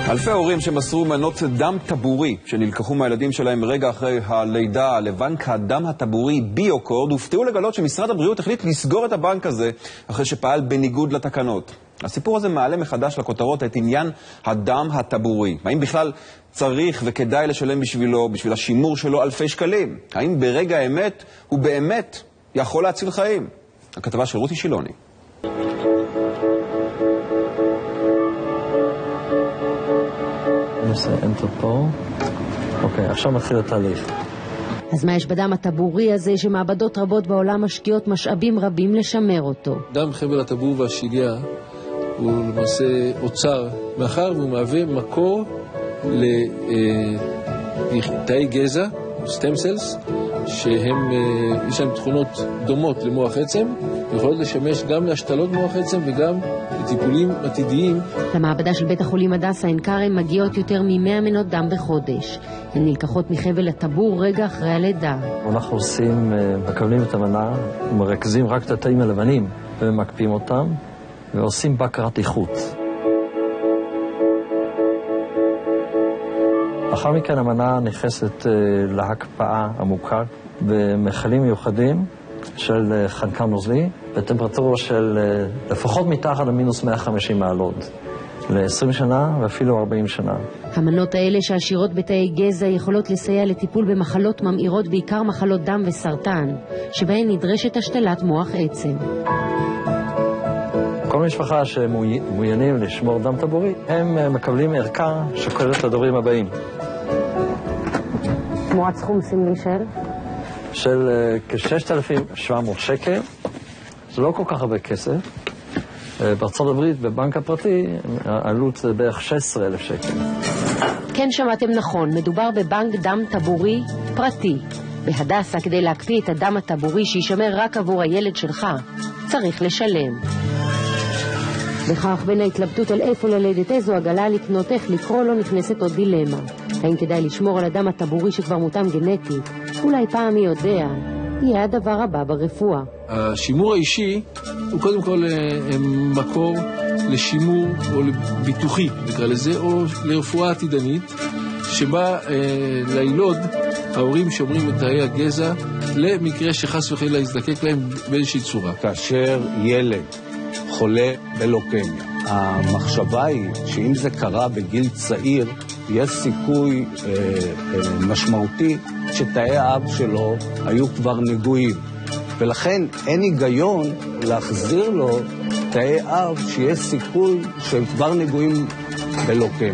אלפי הורים שמסרו מנות דם טבורי שנלקחו מהילדים שלהם רגע אחרי הלידה לבנק הדם הטבורי ביוקורד הופתעו לגלות שמשרד הבריאות החליט לסגור את הבנק הזה אחרי שפעל בניגוד לתקנות. הסיפור הזה מעלה מחדש לכותרות את עניין הדם הטבורי. האם בכלל צריך וכדאי לשלם בשביל השימור שלו אלפי שקלים? האם ברגע האמת הוא באמת יכול להציל חיים? הכתבה של רותי שילוני. נעשה אנטר פה. אוקיי, עכשיו מתחיל התהליך. אז מה יש בדם הטבורי הזה שמעבדות רבות בעולם משקיעות משאבים רבים לשמר אותו? דם חבל הטבור והשגיה הוא למעשה אוצר, מאחר והוא מהווה מקור לתאי גזע, stem cells, יש להם תכונות דומות למוח עצם, יכולות לשמש גם להשתלות מוח עצם וגם לטיפולים עתידיים. למעבדה של בית החולים הדסה עין כרם מגיעות יותר מ-100 מנות דם בחודש. הן נלקחות מחבל הטבור רגע אחרי הלידה. אנחנו מקבלים את המנה, מרכזים רק את התאים הלבנים ומקפיאים אותם ועושים בקרת איכות. לאחר מכן המנה נכנסת להקפאה עמוקה במכלים מיוחדים של חנקן נוזלי בטמפרטורה של לפחות מתחת למינוס 150 מעלות ל-20 שנה ואפילו 40 שנה. המנות האלה שעשירות בתאי גזע יכולות לסייע לטיפול במחלות ממאירות, בעיקר מחלות דם וסרטן, שבהן נדרשת השתלת מוח עצם. כל משפחה שמעוניינים לשמור דם טבורי, הם מקבלים ערכה שכוללת את הדברים הבאים. תמורת סכום סמלי של כ-6,700 שקל. זה לא כל כך הרבה כסף. בארצות הברית, בבנק הפרטי, העלות זה בערך 16,000 שקל. כן, שמעתם נכון, מדובר בבנק דם טבורי פרטי. בהדסה, כדי להקפיא את הדם הטבורי שישמר רק עבור הילד שלך, צריך לשלם. בכך בין ההתלבטות על איפה ללדת איזו עגלה לקנות, איך לקרוא לו, נכנסת עוד דילמה. האם כדאי לשמור על הדם הטבורי שכבר מותאם גנטית? אולי פעם מי יודע, יהיה הדבר הבא ברפואה. השימור האישי הוא קודם כל מקור לשימור או לביטוחי, נקרא לזה, או לרפואה עתידנית, שבה לילוד ההורים שומרים את תאי הגזע למקרה שחס וחלילה יזדקק להם באיזושהי צורה. כאשר ילד חולה בלוקמיה, המחשבה היא שאם זה קרה בגיל צעיר, יש סיכוי משמעותי שתאי האב שלו היו כבר נגועים. ולכן אין היגיון להחזיר לו תאי אב שיש סיכוי שהם כבר נגועים בלוקמיה.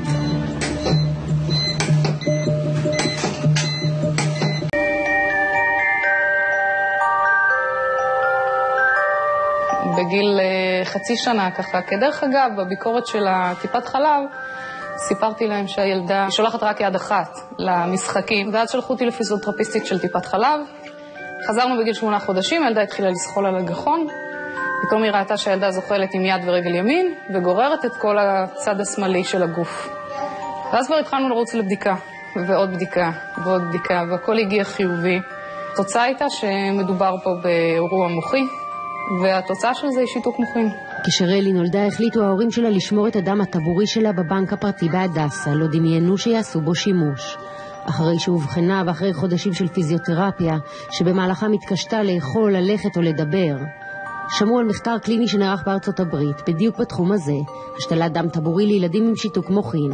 בגיל חצי שנה ככה, כדרך אגב, בביקורת של טיפת חלב, סיפרתי להם שהילדה שולחת רק יד אחת למשחקים, ואז שלחו אותי לפיזיותרפיסטית של טיפת חלב. חזרנו בגיל 8 חודשים, הילדה התחילה לזחול על הגחון, פתאום היא ראתה שהילדה זוחלת עם יד ורגל ימין, וגוררת את כל הצד השמאלי של הגוף. ואז כבר התחלנו לרוץ לבדיקה, ועוד בדיקה, ועוד בדיקה, והכל הגיע חיובי. התוצאה הייתה שמדובר פה באירוע מוחי, והתוצאה של זה היא שיתוק מוחין. כשרלי נולדה החליטו ההורים שלה לשמור את הדם הטבורי שלה בבנק הפרטי בהדסה, לא דמיינו שיעשו בו שימוש. אחרי שהובחנה ואחרי חודשים של פיזיותרפיה, שבמהלכה מתקשתה לאכול, ללכת או לדבר, שמעו על מחקר קליני שנערך בארצות הברית, בדיוק בתחום הזה, השתלת דם טבורי לילדים עם שיתוק מוחין.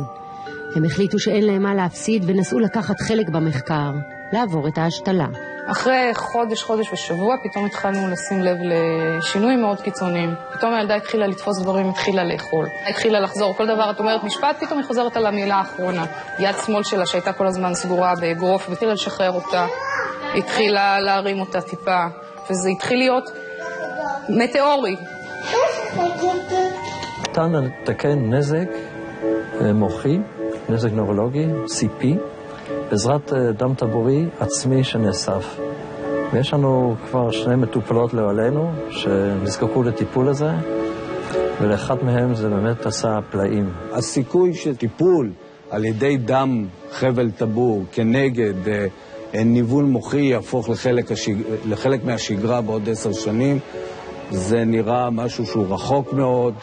הם החליטו שאין להם מה להפסיד ונסעו לקחת חלק במחקר, לעבור את ההשתלה. אחרי חודש ושבוע פתאום התחלנו לשים לב לשינויים מאוד קיצוניים. פתאום הילדה התחילה לתפוס דברים, התחילה לאכול. התחילה לחזור כל דבר, את אומרת משפט, פתאום היא חוזרת על המילה האחרונה. יד שמאל שלה שהייתה כל הזמן סגורה באגרוף, והתחילה לשחרר אותה, התחילה להרים אותה טיפה, וזה התחיל להיות מטאורי. ניתן לתקן נזק מוחי, נזק נוירולוגי, CP, בעזרת דם טבורי עצמי שנאסף. ויש לנו כבר 2 מטופלות לעלינו שנזקקו לטיפול הזה, ולאחד מהם זה באמת עשה פלאים. הסיכוי של טיפול על ידי דם חבל טבור כנגד ניוון מוחי יהפוך לחלק מהשגרה בעוד 10 שנים, זה נראה משהו שהוא רחוק מאוד.